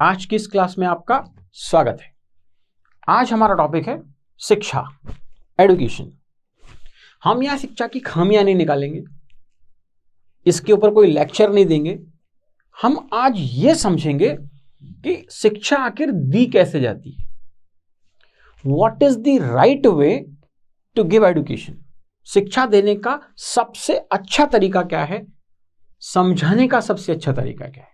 आज की इस क्लास में आपका स्वागत है। आज हमारा टॉपिक है शिक्षा, एडुकेशन। हम यहां शिक्षा की खामियां नहीं निकालेंगे, इसके ऊपर कोई लेक्चर नहीं देंगे। हम आज ये समझेंगे कि शिक्षा आखिर दी कैसे जाती है। What is the right way to give education. शिक्षा देने का सबसे अच्छा तरीका क्या है, समझाने का सबसे अच्छा तरीका क्या है,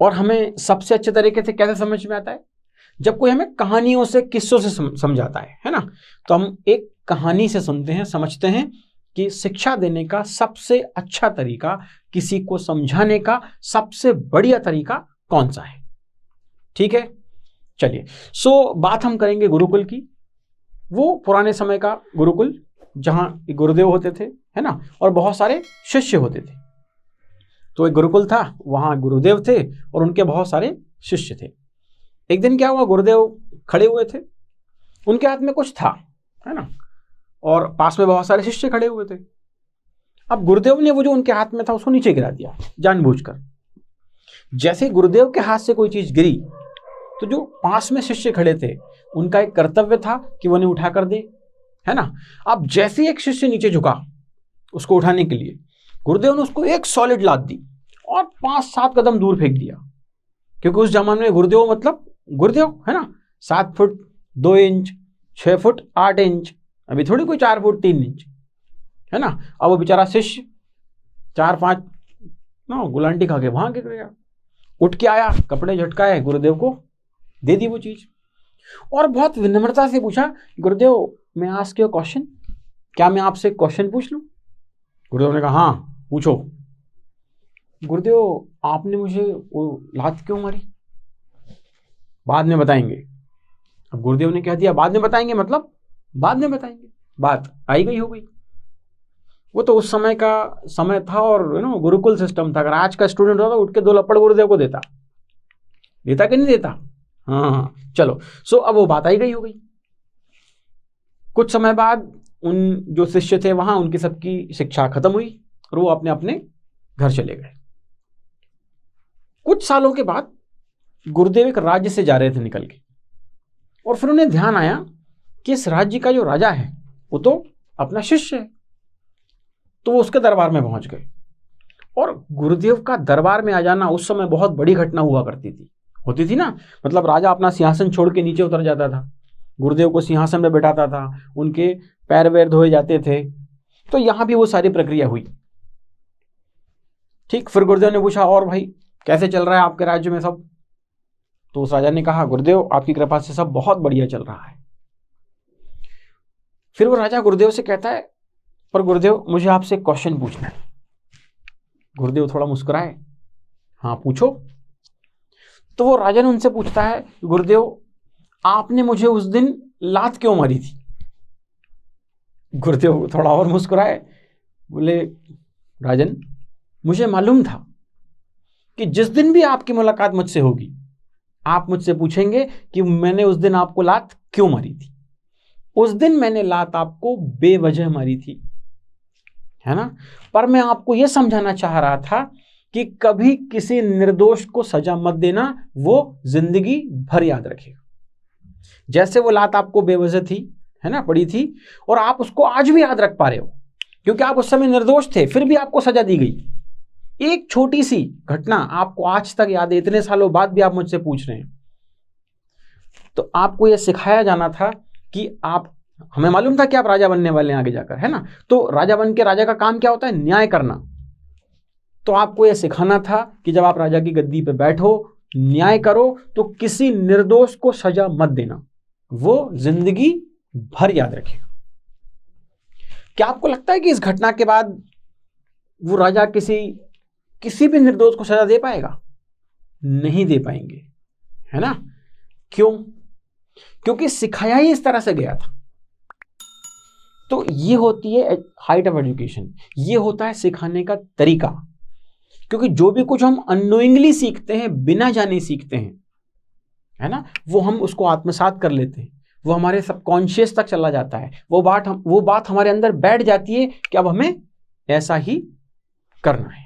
और हमें सबसे अच्छे तरीके से कैसे समझ में आता है। जब कोई हमें कहानियों से, किस्सों से समझाता है ना, तो हम एक कहानी से सुनते हैं, समझते हैं कि शिक्षा देने का सबसे अच्छा तरीका, किसी को समझाने का सबसे बढ़िया तरीका कौन सा है। ठीक है, चलिए। बात हम करेंगे गुरुकुल की। वो पुराने समय का गुरुकुल जहां गुरुदेव होते थे, है ना, और बहुत सारे शिष्य होते थे। तो एक गुरुकुल था, वहां गुरुदेव थे और उनके बहुत सारे शिष्य थे। एक दिन क्या हुआ, गुरुदेव खड़े हुए थे, उनके हाथ में कुछ था, है ना, और पास में बहुत सारे शिष्य खड़े हुए थे। अब गुरुदेव ने वो जो उनके हाथ में था उसको नीचे गिरा दिया जानबूझकर। जैसे गुरुदेव के हाथ से कोई चीज गिरी तो जो पास में शिष्य खड़े थे उनका एक कर्तव्य था कि वो उन्हें उठा कर दे, है ना। अब जैसे एक शिष्य नीचे झुका उसको उठाने के लिए, गुरुदेव ने उसको एक सॉलिड लात दी और 5-7 कदम दूर फेंक दिया। क्योंकि उस जमाने में गुरुदेव मतलब गुरुदेव, है ना, 7 फुट 2 इंच, 6 फुट 8 इंच, अभी थोड़ी कोई 4 फुट 3 इंच, है ना। अब वो बेचारा शिष्य 4-5 गुलांटी खा के वहां गिर गया। उठ के आया, कपड़े झटकाए, गुरुदेव को दे दी वो चीज और बहुत विनम्रता से पूछा, गुरुदेव मैं आस्क यू क्वेश्चन, क्या मैं आपसे क्वेश्चन पूछ लूं। गुरुदेव ने कहा हाँ पूछो। गुरुदेव आपने मुझे वो लात क्यों मारी। बाद में बताएंगे। अब गुरुदेव ने कह दिया बाद में बताएंगे, मतलब बाद में बताएंगे, बात आई गई हो गई। वो तो उस समय का समय था और गुरुकुल सिस्टम था। अगर आज का स्टूडेंट होता तो उठ के 2 लपड़ गुरुदेव को देता कि नहीं देता। हाँ चलो। अब वो बात आई गई हो गई। कुछ समय बाद उन जो शिष्य थे वहां, उनकी सबकी शिक्षा खत्म हुई और वो अपने अपने घर चले गए। कुछ सालों के बाद गुरुदेव एक राज्य से जा रहे थे निकल के, और फिर उन्हें ध्यान आया कि इस राज्य का जो राजा है वो तो अपना शिष्य है। तो वो उसके दरबार में पहुंच गए। और गुरुदेव का दरबार में आ जाना उस समय बहुत बड़ी घटना हुआ करती थी, होती थी ना। मतलब राजा अपना सिंहासन छोड़ के नीचे उतर जाता था, गुरुदेव को सिंहासन में बैठाता था, उनके पैर वैर धोए जाते थे। तो यहां भी वो सारी प्रक्रिया हुई। ठीक, फिर गुरुदेव ने पूछा और भाई कैसे चल रहा है आपके राज्य में सब। तो उस राजा ने कहा गुरुदेव आपकी कृपा से सब बहुत बढ़िया चल रहा है। फिर वो राजा गुरुदेव से कहता है पर गुरुदेव मुझे आपसे क्वेश्चन पूछना है। गुरुदेव थोड़ा मुस्कुराए, हाँ पूछो। तो वो राजा ने उनसे पूछता है गुरुदेव आपने मुझे उस दिन लात क्यों मारी थी। गुरुदेव थोड़ा और मुस्कुराए, बोले राजन मुझे मालूम था कि जिस दिन भी आपकी मुलाकात मुझसे होगी आप मुझसे पूछेंगे कि मैंने उस दिन आपको लात क्यों मारी थी। उस दिन मैंने लात आपको बेवजह मारी थी, है ना। पर मैं आपको यह समझाना चाह रहा था कि कभी किसी निर्दोष को सजा मत देना, वो जिंदगी भर याद रखेगा। जैसे वो लात आपको बेवजह थी, है ना, पड़ी थी, और आप उसको आज भी याद रख पा रहे हो क्योंकि आप उस समय निर्दोष थे, फिर भी आपको सजा दी गई। एक छोटी सी घटना आपको आज तक याद है, इतने सालों बाद भी आप मुझसे पूछ रहे हैं। तो आपको यह सिखाया जाना था कि आप, हमें मालूम था कि आप राजा बनने वाले हैं आगे जाकर, है ना। तो राजा बन के राजा का काम क्या होता है, न्याय करना। तो आपको यह सिखाना था कि जब आप राजा की गद्दी पे बैठो, न्याय करो, तो किसी निर्दोष को सजा मत देना, वो जिंदगी भर याद रखेगा। क्या आपको लगता है कि इस घटना के बाद वो राजा किसी भी निर्दोष को सजा दे पाएगा? नहीं दे पाएंगे, है ना। क्यों? क्योंकि सिखाया ही इस तरह से गया था। तो ये होती है हाइट ऑफ एजुकेशन, ये होता है सिखाने का तरीका। क्योंकि जो भी कुछ हम अननोइंगली सीखते हैं, बिना जाने सीखते हैं, है ना, वो हम उसको आत्मसात कर लेते हैं, वो हमारे सबकॉन्शियस तक चला जाता है। वो बात हमारे अंदर बैठ जाती है कि अब हमें ऐसा ही करना है।